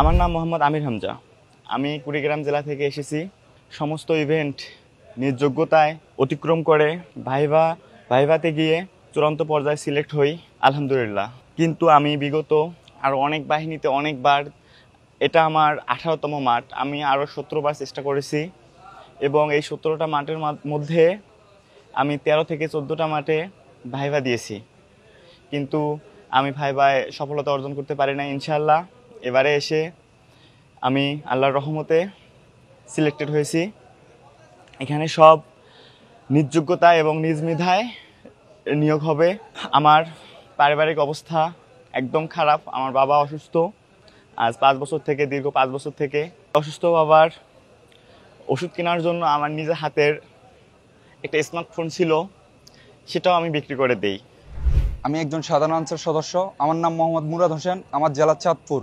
আমার নাম মোহাম্মদ আমির হামজা। আমি কুড়িগ্রাম জেলা থেকে এসেছি। সমস্ত ইভেন্ট নিজ যোগ্যতায় অতিক্রম করে ভাইভাতে গিয়ে চূড়ান্ত পর্যায়ে সিলেক্ট হই, আলহামদুলিল্লাহ। কিন্তু আমি বিগত আরও অনেক বাহিনীতে অনেকবার, এটা আমার 18তম মাঠ, আমি আরও 17বার চেষ্টা করেছি এবং এই 17টা মাঠের মধ্যে আমি 13 থেকে 14টা মাঠে ভাইভা দিয়েছি, কিন্তু আমি ভাইভায় সফলতা অর্জন করতে পারি না। ইনশাআল্লাহ এবারে এসে আমি আল্লাহর রহমতে সিলেক্টেড হয়েছি। এখানে সব নিজ যোগ্যতায় এবং নিজ মেধায় নিয়োগ হবে। আমার পারিবারিক অবস্থা একদম খারাপ। আমার বাবা অসুস্থ আজ 5 বছর থেকে, দীর্ঘ 5 বছর থেকে অসুস্থ। বাবার ওষুধ কেনার জন্য আমার নিজের হাতের একটা স্মার্টফোন ছিল, সেটাও আমি বিক্রি করে দেই। আমি একজন সাধারণ আনসার সদস্য। আমার নাম মোহাম্মদ মুরাদ হোসেন। আমার জেলা চাঁদপুর।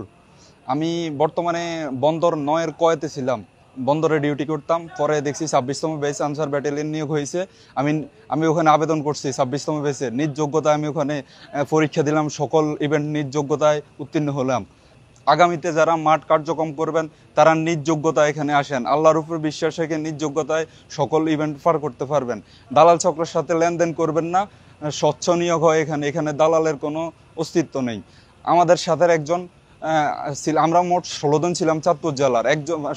আমি বর্তমানে বন্দর 9-এর কয়েতে ছিলাম, বন্দরে ডিউটি করতাম। পরে দেখছি 26তম বেস আনসার ব্যাটালিয়ন নিয়োগ হয়েছে। আমি ওখানে আবেদন করছি 26তম বেসে। নিজ যোগ্যতায় আমি ওখানে পরীক্ষা দিলাম, সকল ইভেন্ট নিজ যোগ্যতায় উত্তীর্ণ হলাম। আগামীতে যারা মাঠ কার্যক্রম করবেন তারা নিজ যোগ্যতায় এখানে আসেন, আল্লাহর উপর বিশ্বাস রেখে নিজ যোগ্যতায় সকল ইভেন্ট পার করতে পারবেন। দালাল চক্রের সাথে লেনদেন করবেন না, স্বচ্ছ নিয়োগ হয় এখানে। এখানে দালালের কোনো অস্তিত্ব নেই। আমাদের সাথে একজন আমরা মোট 16 জন ছিলাম চাঁদপুর জেলার।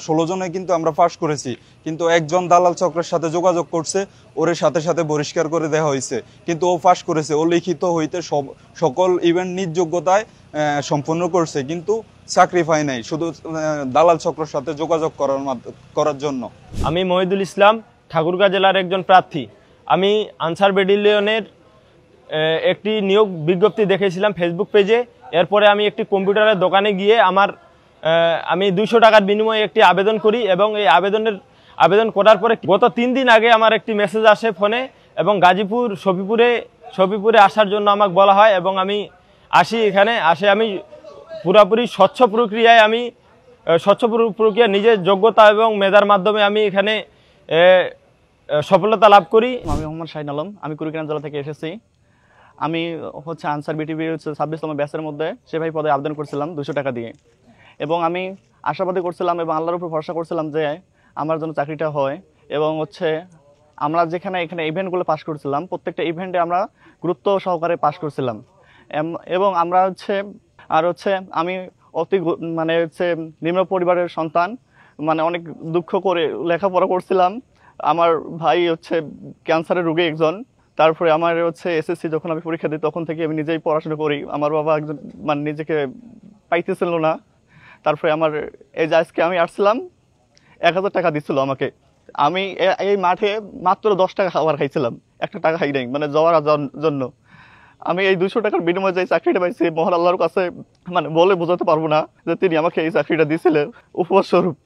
16 জনে কিন্তু আমরা পাস করেছি, কিন্তু একজন দালাল চক্রের সাথে যোগাযোগ করছে, ওর সাথে সাথে বহিষ্কার করে দেওয়া হয়েছে। কিন্তু ও পাস করেছে, ও লিখিত হইতে সকল ইভেন্ট নিজ যোগ্যতায় সম্পন্ন করছে, কিন্তু চাকরি পায় নাই, শুধু দালাল চক্রের সাথে যোগাযোগ করার জন্য। আমি মহিদুল ইসলাম, ঠাকুরগাঁও জেলার একজন প্রার্থী। আমি আনসার ব্যাটালিয়নের একটি নিয়োগ বিজ্ঞপ্তি দেখেছিলাম ফেসবুক পেজে। এরপরে আমি একটি কম্পিউটারের দোকানে গিয়ে আমি 200 টাকার বিনিময়ে একটি আবেদন করি এবং এই আবেদন করার পরে গত 3 দিন আগে আমার একটি মেসেজ আসে ফোনে, এবং গাজীপুর শফিপুরে আসার জন্য আমাকে বলা হয় এবং আমি আসি। এখানে আমি পুরোপুরি স্বচ্ছ প্রক্রিয়া নিজের যোগ্যতা এবং মেধার মাধ্যমে আমি এখানে সফলতা লাভ করি। আমি মোহাম্মদ শাহিন আলম, আমি কুড়িগ্রাম জেলা থেকে এসেছি। আমি আনসার বিটিভি 26তম ব্যাচের মধ্যে সেভাবে পদে আবেদন করছিলাম 200 টাকা দিয়ে, এবং আমি আশাবাদী করছিলাম এবং আল্লাহর উপর ভরসা করছিলাম যে আমার জন্য চাকরিটা হয়। এবং আমরা এখানে ইভেন্টগুলো পাস করছিলাম, প্রত্যেকটা ইভেন্টে আমরা গুরুত্ব সহকারে পাস করছিলাম। এবং আমরা আমি নিম্ন পরিবারের সন্তান, অনেক দুঃখ করে লেখাপড়া করছিলাম। আমার ভাই ক্যান্সারের রোগী একজন। তারপরে আমার এসএসসি যখন আমি পরীক্ষা দিই তখন থেকে আমি নিজেই পড়াশোনা করি। আমার বাবা একজন নিজেকে পাইতেছিল না। তারপরে এই যে আজকে আমি আসছিলাম, 1000 টাকা দিচ্ছিল আমাকে। আমি এই মাঠে মাত্র 10 টাকা খাবার খাইছিলাম, 1 টাকা খাই নাই, যাওয়ার জন্য। আমি এই 200 টাকার বিনিময়ে যে চাকরিটা পাইছি, মহান আল্লাহর কাছে বলে বোঝাতে পারবো না যে তিনি আমাকে এই চাকরিটা দিয়েছিলেন উপহার স্বরূপ।